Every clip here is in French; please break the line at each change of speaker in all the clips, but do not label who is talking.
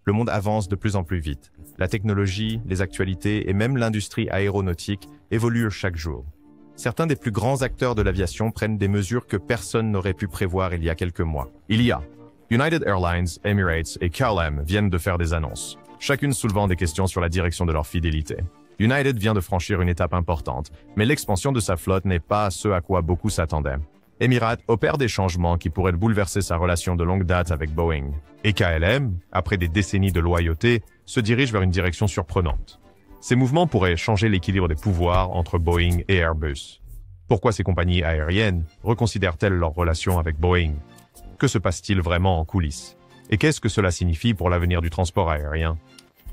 Le monde avance de plus en plus vite. La technologie, les actualités et même l'industrie aéronautique évoluent chaque jour. Certains des plus grands acteurs de l'aviation prennent des mesures que personne n'aurait pu prévoir il y a quelques mois. United Airlines, Emirates et KLM viennent de faire des annonces, chacune soulevant des questions sur la direction de leur fidélité. United vient de franchir une étape importante, mais l'expansion de sa flotte n'est pas ce à quoi beaucoup s'attendaient. Emirates opère des changements qui pourraient bouleverser sa relation de longue date avec Boeing. Et KLM, après des décennies de loyauté, se dirige vers une direction surprenante. Ces mouvements pourraient changer l'équilibre des pouvoirs entre Boeing et Airbus. Pourquoi ces compagnies aériennes reconsidèrent-elles leur relation avec Boeing? Que se passe-t-il vraiment en coulisses? Et qu'est-ce que cela signifie pour l'avenir du transport aérien?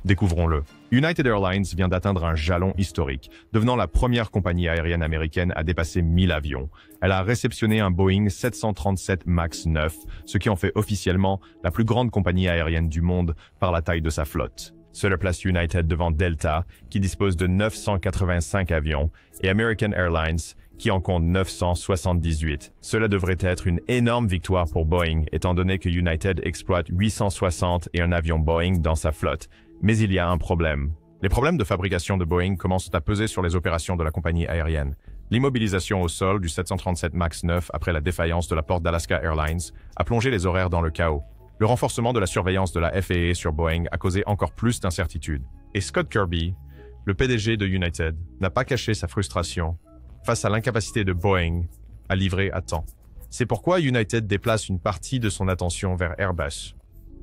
Découvrons-le. United Airlines vient d'atteindre un jalon historique, devenant la première compagnie aérienne américaine à dépasser 1000 avions. Elle a réceptionné un Boeing 737 MAX 9, ce qui en fait officiellement la plus grande compagnie aérienne du monde par la taille de sa flotte. Cela place United devant Delta, qui dispose de 985 avions, et American Airlines, qui en compte 978. Cela devrait être une énorme victoire pour Boeing, étant donné que United exploite 860 et un avion Boeing dans sa flotte. Mais il y a un problème. Les problèmes de fabrication de Boeing commencent à peser sur les opérations de la compagnie aérienne. L'immobilisation au sol du 737 MAX 9 après la défaillance de la porte d'Alaska Airlines a plongé les horaires dans le chaos. Le renforcement de la surveillance de la FAA sur Boeing a causé encore plus d'incertitudes. Et Scott Kirby, le PDG de United, n'a pas caché sa frustration face à l'incapacité de Boeing à livrer à temps. C'est pourquoi United déplace une partie de son attention vers Airbus.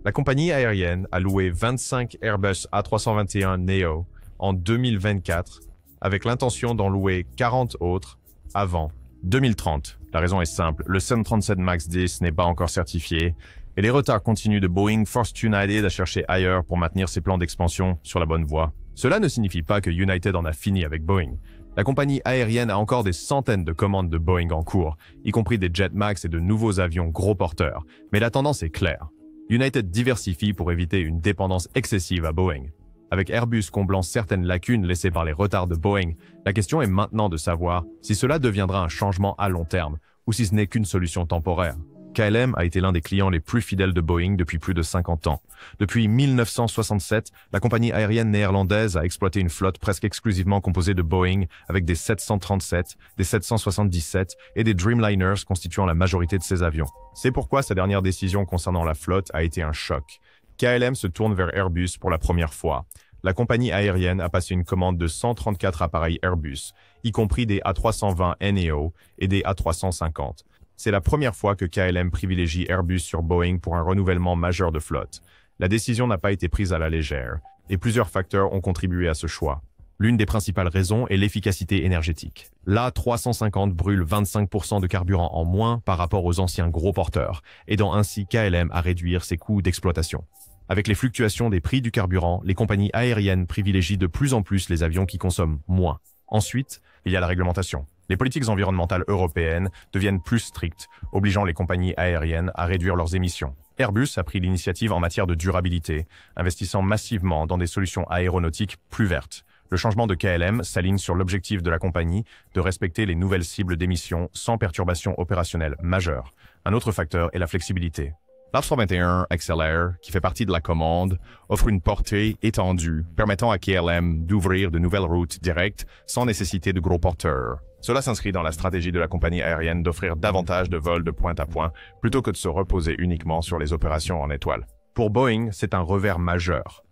La compagnie aérienne a loué 25 Airbus A321neo en 2024, avec l'intention d'en louer 40 autres avant 2030. La raison est simple, le 737 MAX 10 n'est pas encore certifié, et les retards continus de Boeing forcent United à chercher ailleurs pour maintenir ses plans d'expansion sur la bonne voie. Cela ne signifie pas que United en a fini avec Boeing. La compagnie aérienne a encore des centaines de commandes de Boeing en cours, y compris des Jet MAX et de nouveaux avions gros porteurs. Mais la tendance est claire. United diversifie pour éviter une dépendance excessive à Boeing. Avec Airbus comblant certaines lacunes laissées par les retards de Boeing, la question est maintenant de savoir si cela deviendra un changement à long terme ou si ce n'est qu'une solution temporaire. KLM a été l'un des clients les plus fidèles de Boeing depuis plus de 50 ans. Depuis 1967, la compagnie aérienne néerlandaise a exploité une flotte presque exclusivement composée de Boeing avec des 737, des 777 et des Dreamliners constituant la majorité de ses avions. C'est pourquoi sa dernière décision concernant la flotte a été un choc. KLM se tourne vers Airbus pour la première fois. La compagnie aérienne a passé une commande de 134 appareils Airbus, y compris des A320neo et des A350. C'est la première fois que KLM privilégie Airbus sur Boeing pour un renouvellement majeur de flotte. La décision n'a pas été prise à la légère, et plusieurs facteurs ont contribué à ce choix. L'une des principales raisons est l'efficacité énergétique. L'A350 brûle 25% de carburant en moins par rapport aux anciens gros porteurs, aidant ainsi KLM à réduire ses coûts d'exploitation. Avec les fluctuations des prix du carburant, les compagnies aériennes privilégient de plus en plus les avions qui consomment moins. Ensuite, il y a la réglementation. Les politiques environnementales européennes deviennent plus strictes, obligeant les compagnies aériennes à réduire leurs émissions. Airbus a pris l'initiative en matière de durabilité, investissant massivement dans des solutions aéronautiques plus vertes. Le changement de KLM s'aligne sur l'objectif de la compagnie de respecter les nouvelles cibles d'émissions sans perturbation opérationnelle majeure. Un autre facteur est la flexibilité. L'A321 XLR, qui fait partie de la commande, offre une portée étendue, permettant à KLM d'ouvrir de nouvelles routes directes sans nécessité de gros porteurs. Cela s'inscrit dans la stratégie de la compagnie aérienne d'offrir davantage de vols de point à point, plutôt que de se reposer uniquement sur les opérations en étoile. Pour Boeing, c'est un revers majeur.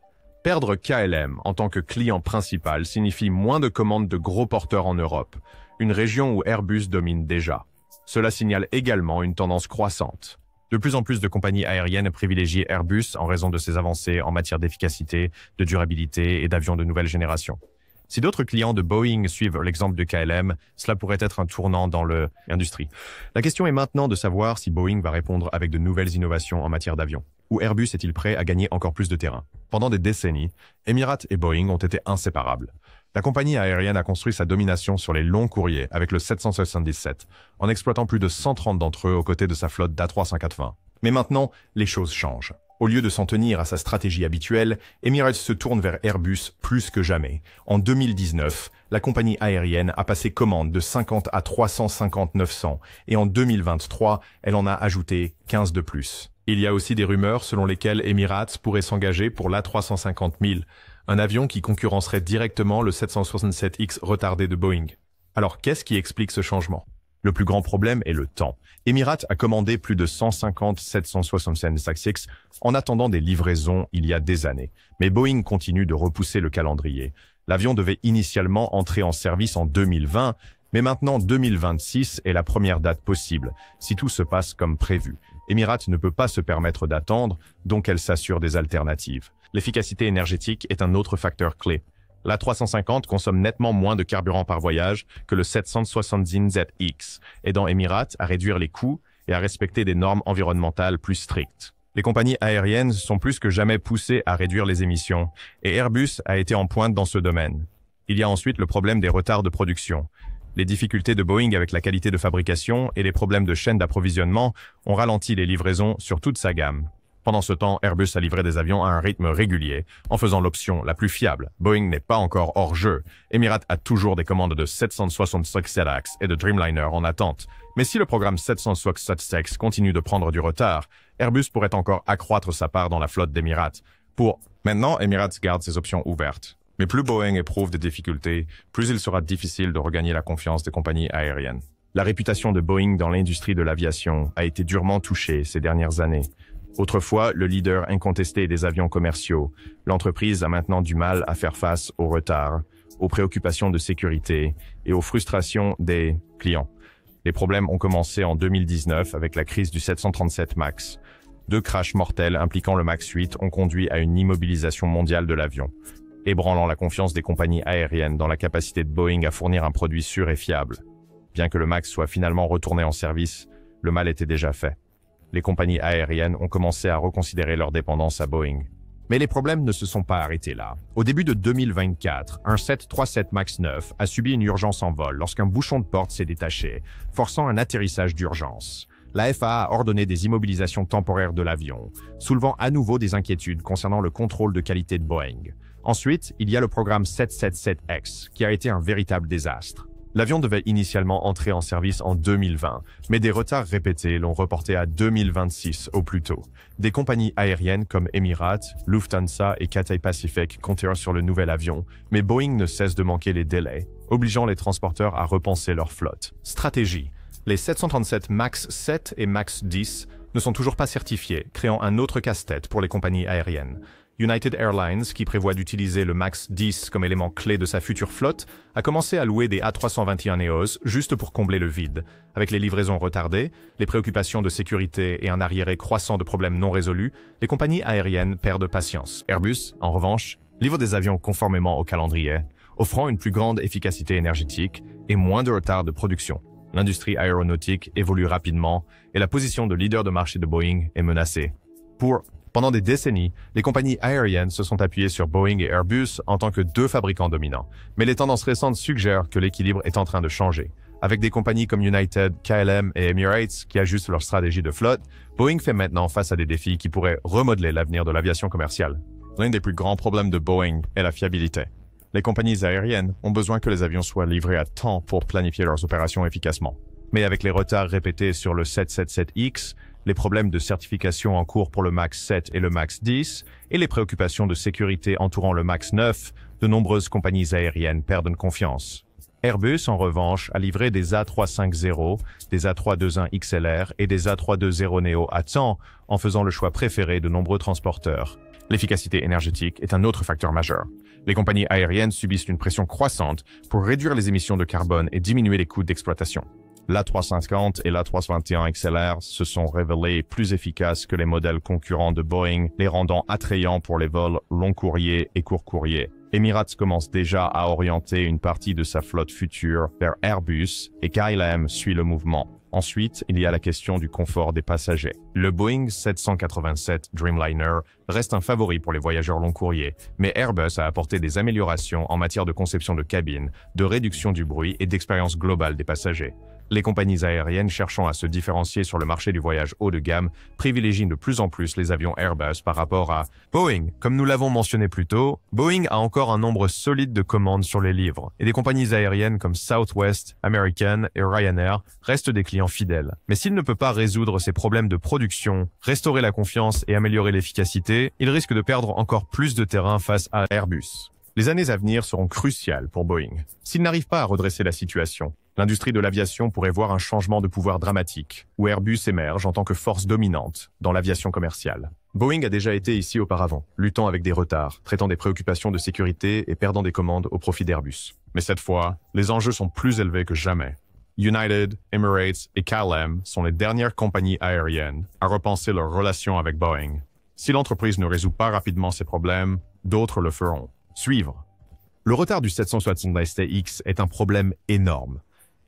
Perdre KLM en tant que client principal signifie moins de commandes de gros porteurs en Europe, une région où Airbus domine déjà. Cela signale également une tendance croissante. De plus en plus de compagnies aériennes privilégient Airbus en raison de ses avancées en matière d'efficacité, de durabilité et d'avions de nouvelle génération. Si d'autres clients de Boeing suivent l'exemple de KLM, cela pourrait être un tournant dans l'industrie. La question est maintenant de savoir si Boeing va répondre avec de nouvelles innovations en matière d'avions. Ou Airbus est-il prêt à gagner encore plus de terrain? Pendant des décennies, Emirates et Boeing ont été inséparables. La compagnie aérienne a construit sa domination sur les longs courriers avec le 777, en exploitant plus de 130 d'entre eux aux côtés de sa flotte d'A380. Mais maintenant, les choses changent. Au lieu de s'en tenir à sa stratégie habituelle, Emirates se tourne vers Airbus plus que jamais. En 2019, la compagnie aérienne a passé commande de 50 à 350-900 et en 2023, elle en a ajouté 15 de plus. Il y a aussi des rumeurs selon lesquelles Emirates pourrait s'engager pour l'A350 000, un avion qui concurrencerait directement le 767X retardé de Boeing. Alors qu'est-ce qui explique ce changement? Le plus grand problème est le temps. Emirates a commandé plus de 150 767X en attendant des livraisons il y a des années. Mais Boeing continue de repousser le calendrier. L'avion devait initialement entrer en service en 2020, mais maintenant 2026 est la première date possible, si tout se passe comme prévu. Emirates ne peut pas se permettre d'attendre, donc elle s'assure des alternatives. L'efficacité énergétique est un autre facteur clé. L'A350 consomme nettement moins de carburant par voyage que le 770ZX, aidant Emirates à réduire les coûts et à respecter des normes environnementales plus strictes. Les compagnies aériennes sont plus que jamais poussées à réduire les émissions, et Airbus a été en pointe dans ce domaine. Il y a ensuite le problème des retards de production. Les difficultés de Boeing avec la qualité de fabrication et les problèmes de chaîne d'approvisionnement ont ralenti les livraisons sur toute sa gamme. Pendant ce temps, Airbus a livré des avions à un rythme régulier, en faisant l'option la plus fiable. Boeing n'est pas encore hors jeu. Emirates a toujours des commandes de 767X et de Dreamliner en attente. Mais si le programme 767X continue de prendre du retard, Airbus pourrait encore accroître sa part dans la flotte d'Emirates. Maintenant, Emirates garde ses options ouvertes. Mais plus Boeing éprouve des difficultés, plus il sera difficile de regagner la confiance des compagnies aériennes. La réputation de Boeing dans l'industrie de l'aviation a été durement touchée ces dernières années. Autrefois, le leader incontesté des avions commerciaux, l'entreprise a maintenant du mal à faire face aux retards, aux préoccupations de sécurité et aux frustrations des clients. Les problèmes ont commencé en 2019 avec la crise du 737 MAX. 2 crashs mortels impliquant le MAX 8 ont conduit à une immobilisation mondiale de l'avion, ébranlant la confiance des compagnies aériennes dans la capacité de Boeing à fournir un produit sûr et fiable. Bien que le MAX soit finalement retourné en service, le mal était déjà fait. Les compagnies aériennes ont commencé à reconsidérer leur dépendance à Boeing. Mais les problèmes ne se sont pas arrêtés là. Au début de 2024, un 737 MAX 9 a subi une urgence en vol lorsqu'un bouchon de porte s'est détaché, forçant un atterrissage d'urgence. La FAA a ordonné des immobilisations temporaires de l'avion, soulevant à nouveau des inquiétudes concernant le contrôle de qualité de Boeing. Ensuite, il y a le programme 777X, qui a été un véritable désastre. L'avion devait initialement entrer en service en 2020, mais des retards répétés l'ont reporté à 2026 au plus tôt. Des compagnies aériennes comme Emirates, Lufthansa et Cathay Pacific comptèrent sur le nouvel avion, mais Boeing ne cesse de manquer les délais, obligeant les transporteurs à repenser leur flotte. Stratégie. Les 737 MAX 7 et MAX 10 ne sont toujours pas certifiés, créant un autre casse-tête pour les compagnies aériennes. United Airlines, qui prévoit d'utiliser le MAX 10 comme élément clé de sa future flotte, a commencé à louer des A321neos juste pour combler le vide. Avec les livraisons retardées, les préoccupations de sécurité et un arriéré croissant de problèmes non résolus, les compagnies aériennes perdent patience. Airbus, en revanche, livre des avions conformément au calendrier, offrant une plus grande efficacité énergétique et moins de retard de production. L'industrie aéronautique évolue rapidement et la position de leader de marché de Boeing est menacée. Pendant des décennies, les compagnies aériennes se sont appuyées sur Boeing et Airbus en tant que 2 fabricants dominants. Mais les tendances récentes suggèrent que l'équilibre est en train de changer. Avec des compagnies comme United, KLM et Emirates qui ajustent leur stratégie de flotte, Boeing fait maintenant face à des défis qui pourraient remodeler l'avenir de l'aviation commerciale. L'un des plus grands problèmes de Boeing est la fiabilité. Les compagnies aériennes ont besoin que les avions soient livrés à temps pour planifier leurs opérations efficacement. Mais avec les retards répétés sur le 777X, les problèmes de certification en cours pour le MAX 7 et le MAX 10, et les préoccupations de sécurité entourant le MAX 9, de nombreuses compagnies aériennes perdent confiance. Airbus, en revanche, a livré des A350, des A321 XLR et des A320neo à temps, en faisant le choix préféré de nombreux transporteurs. L'efficacité énergétique est un autre facteur majeur. Les compagnies aériennes subissent une pression croissante pour réduire les émissions de carbone et diminuer les coûts d'exploitation. L'A350 et l'A321 XLR se sont révélés plus efficaces que les modèles concurrents de Boeing, les rendant attrayants pour les vols long courrier et court courrier. Emirates commence déjà à orienter une partie de sa flotte future vers Airbus et KLM suit le mouvement. Ensuite, il y a la question du confort des passagers. Le Boeing 787 Dreamliner reste un favori pour les voyageurs long courrier, mais Airbus a apporté des améliorations en matière de conception de cabine, de réduction du bruit et d'expérience globale des passagers. Les compagnies aériennes cherchant à se différencier sur le marché du voyage haut de gamme privilégient de plus en plus les avions Airbus par rapport à Boeing. Comme nous l'avons mentionné plus tôt, Boeing a encore un nombre solide de commandes sur les livres, et des compagnies aériennes comme Southwest, American et Ryanair restent des clients fidèles. Mais s'il ne peut pas résoudre ces problèmes de production, restaurer la confiance et améliorer l'efficacité, il risque de perdre encore plus de terrain face à Airbus. Les années à venir seront cruciales pour Boeing. S'il n'arrive pas à redresser la situation, l'industrie de l'aviation pourrait voir un changement de pouvoir dramatique, où Airbus émerge en tant que force dominante dans l'aviation commerciale. Boeing a déjà été ici auparavant, luttant avec des retards, traitant des préoccupations de sécurité et perdant des commandes au profit d'Airbus. Mais cette fois, les enjeux sont plus élevés que jamais. United, Emirates et KLM sont les dernières compagnies aériennes à repenser leur relation avec Boeing. Si l'entreprise ne résout pas rapidement ces problèmes, d'autres le feront. Suivre. Le retard du 777X est un problème énorme.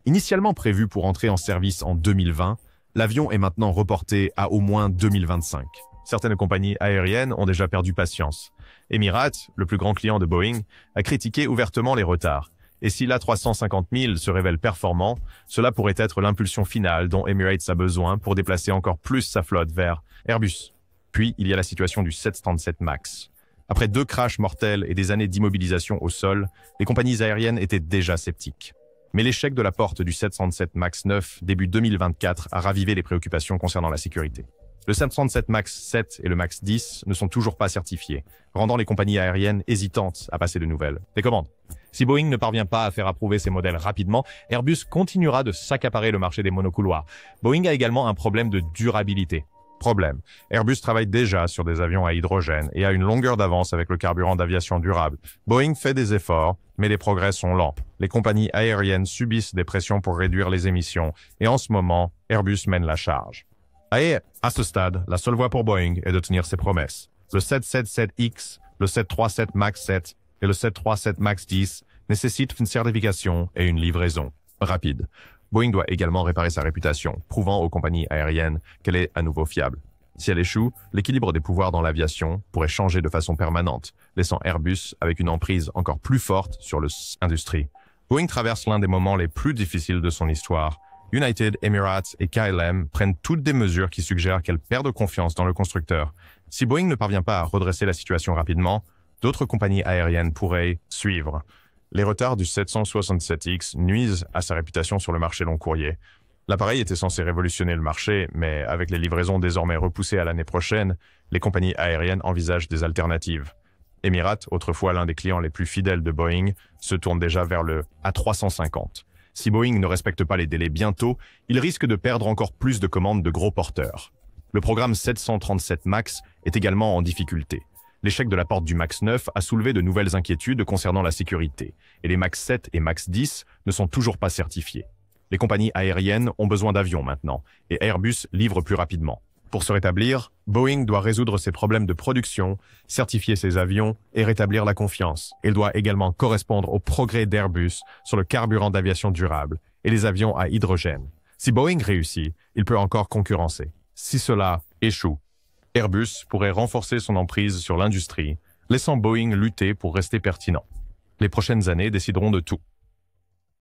Initialement prévu pour entrer en service en 2020, l'avion est maintenant reporté à au moins 2025. Certaines compagnies aériennes ont déjà perdu patience. Emirates, le plus grand client de Boeing, a critiqué ouvertement les retards. Et si l'A350 000 se révèle performant, cela pourrait être l'impulsion finale dont Emirates a besoin pour déplacer encore plus sa flotte vers Airbus. Puis, il y a la situation du 737 MAX. Après 2 crashs mortels et des années d'immobilisation au sol, les compagnies aériennes étaient déjà sceptiques. Mais l'échec de la porte du 737 MAX 9 début 2024 a ravivé les préoccupations concernant la sécurité. Le 737 MAX 7 et le MAX 10 ne sont toujours pas certifiés, rendant les compagnies aériennes hésitantes à passer de nouvelles commandes. Si Boeing ne parvient pas à faire approuver ces modèles rapidement, Airbus continuera de s'accaparer le marché des monocouloirs. Boeing a également un problème de durabilité. Problème. Airbus travaille déjà sur des avions à hydrogène et a une longueur d'avance avec le carburant d'aviation durable. Boeing fait des efforts, mais les progrès sont lents. Les compagnies aériennes subissent des pressions pour réduire les émissions et en ce moment, Airbus mène la charge. Et à ce stade, la seule voie pour Boeing est de tenir ses promesses. Le 777X, le 737 MAX 7 et le 737 MAX 10 nécessitent une certification et une livraison rapide. Boeing doit également réparer sa réputation, prouvant aux compagnies aériennes qu'elle est à nouveau fiable. Si elle échoue, l'équilibre des pouvoirs dans l'aviation pourrait changer de façon permanente, laissant Airbus avec une emprise encore plus forte sur l'industrie. Boeing traverse l'un des moments les plus difficiles de son histoire. United, Emirates et KLM prennent toutes des mesures qui suggèrent qu'elles perdent confiance dans le constructeur. Si Boeing ne parvient pas à redresser la situation rapidement, d'autres compagnies aériennes pourraient suivre. Les retards du 767X nuisent à sa réputation sur le marché long courrier. L'appareil était censé révolutionner le marché, mais avec les livraisons désormais repoussées à l'année prochaine, les compagnies aériennes envisagent des alternatives. Emirates, autrefois l'un des clients les plus fidèles de Boeing, se tourne déjà vers le A350. Si Boeing ne respecte pas les délais bientôt, il risque de perdre encore plus de commandes de gros porteurs. Le programme 737 MAX est également en difficulté. L'échec de la porte du MAX 9 a soulevé de nouvelles inquiétudes concernant la sécurité, et les MAX 7 et MAX 10 ne sont toujours pas certifiés. Les compagnies aériennes ont besoin d'avions maintenant, et Airbus livre plus rapidement. Pour se rétablir, Boeing doit résoudre ses problèmes de production, certifier ses avions et rétablir la confiance. Il doit également correspondre aux progrès d'Airbus sur le carburant d'aviation durable et les avions à hydrogène. Si Boeing réussit, il peut encore concurrencer. Si cela échoue, Airbus pourrait renforcer son emprise sur l'industrie, laissant Boeing lutter pour rester pertinent. Les prochaines années décideront de tout.